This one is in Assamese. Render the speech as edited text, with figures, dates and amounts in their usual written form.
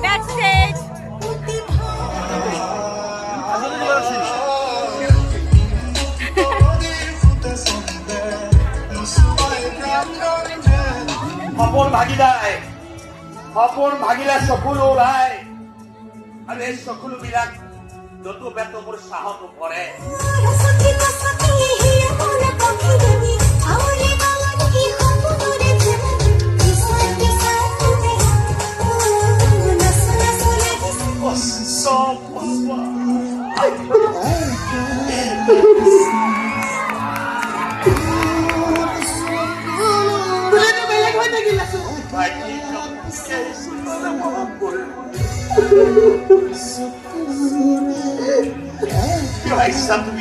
Backstage. সপোন ভাগিলে চকুলো ওলাই আৰু এই চকুলোবিলাক য'তো বেতো মোৰ সাহস পৰে Ay, santo